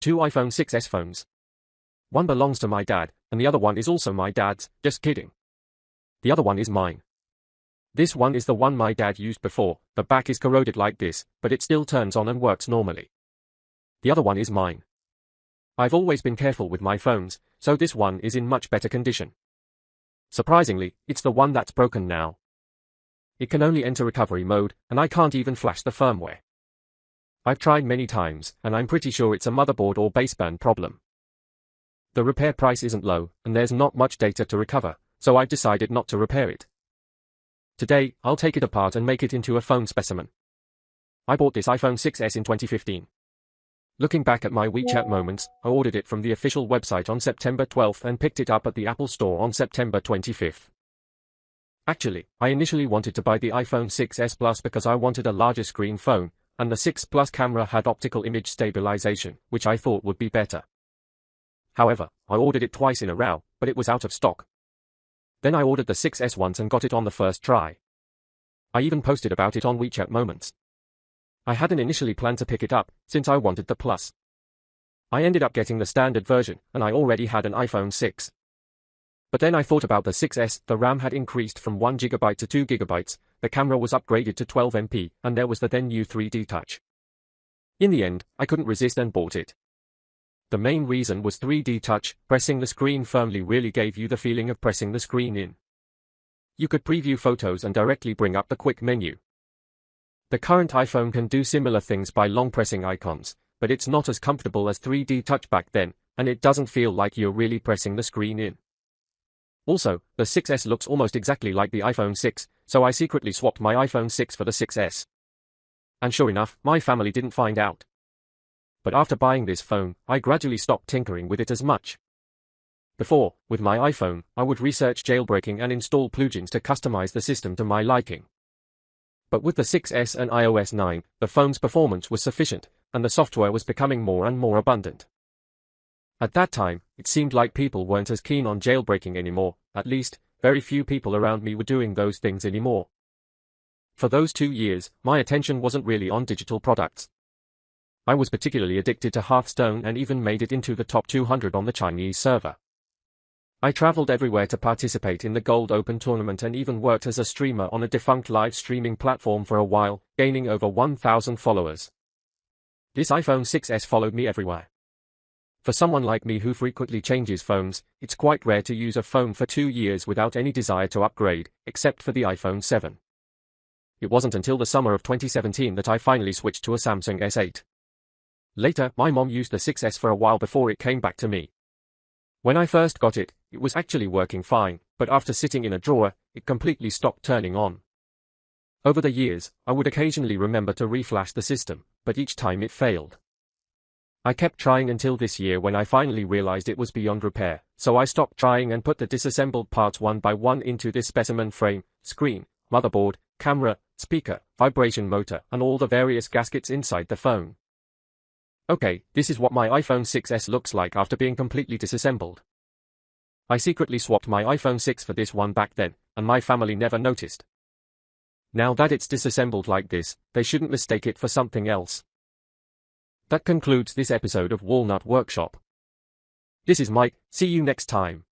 Two iPhone 6s phones. One belongs to my dad, and the other one is also my dad's, just kidding. The other one is mine. This one is the one my dad used before, the back is corroded like this, but it still turns on and works normally. The other one is mine. I've always been careful with my phones, so this one is in much better condition. Surprisingly, it's the one that's broken now. It can only enter recovery mode, and I can't even flash the firmware. I've tried many times, and I'm pretty sure it's a motherboard or baseband problem. The repair price isn't low, and there's not much data to recover, so I've decided not to repair it. Today, I'll take it apart and make it into a phone specimen. I bought this iPhone 6s in 2015. Looking back at my WeChat moments, I ordered it from the official website on September 12th and picked it up at the Apple Store on September 25th. Actually, I initially wanted to buy the iPhone 6s Plus because I wanted a larger screen phone, and the 6 Plus camera had optical image stabilization, which I thought would be better. However, I ordered it twice in a row, but it was out of stock. Then I ordered the 6s once and got it on the first try. I even posted about it on WeChat moments. I hadn't initially planned to pick it up, since I wanted the Plus. I ended up getting the standard version, and I already had an iPhone 6. But then I thought about the 6s, the RAM had increased from 1GB to 2GB, the camera was upgraded to 12MP, and there was the then new 3D Touch. In the end, I couldn't resist and bought it. The main reason was 3D Touch. Pressing the screen firmly really gave you the feeling of pressing the screen in. You could preview photos and directly bring up the quick menu. The current iPhone can do similar things by long pressing icons, but it's not as comfortable as 3D Touch back then, and it doesn't feel like you're really pressing the screen in. Also, the 6s looks almost exactly like the iPhone 6, so I secretly swapped my iPhone 6 for the 6s. And sure enough, my family didn't find out. But after buying this phone, I gradually stopped tinkering with it as much. Before, with my iPhone, I would research jailbreaking and install plugins to customize the system to my liking. But with the 6s and iOS 9, the phone's performance was sufficient, and the software was becoming more and more abundant. At that time, it seemed like people weren't as keen on jailbreaking anymore, at least, very few people around me were doing those things anymore. For those 2 years, my attention wasn't really on digital products. I was particularly addicted to Hearthstone and even made it into the top 200 on the Chinese server. I traveled everywhere to participate in the Gold Open tournament and even worked as a streamer on a defunct live streaming platform for a while, gaining over 1,000 followers. This iPhone 6s followed me everywhere. For someone like me who frequently changes phones, it's quite rare to use a phone for 2 years without any desire to upgrade, except for the iPhone 7. It wasn't until the summer of 2017 that I finally switched to a Samsung S8. Later, my mom used the 6s for a while before it came back to me. When I first got it, it was actually working fine, but after sitting in a drawer, it completely stopped turning on. Over the years, I would occasionally remember to reflash the system, but each time it failed. I kept trying until this year when I finally realized it was beyond repair, so I stopped trying and put the disassembled parts one by one into this specimen frame, screen, motherboard, camera, speaker, vibration motor, and all the various gaskets inside the phone. Okay, this is what my iPhone 6s looks like after being completely disassembled. I secretly swapped my iPhone 6 for this one back then, and my family never noticed. Now that it's disassembled like this, they shouldn't mistake it for something else. That concludes this episode of Walnut Workshop. This is Mike, see you next time.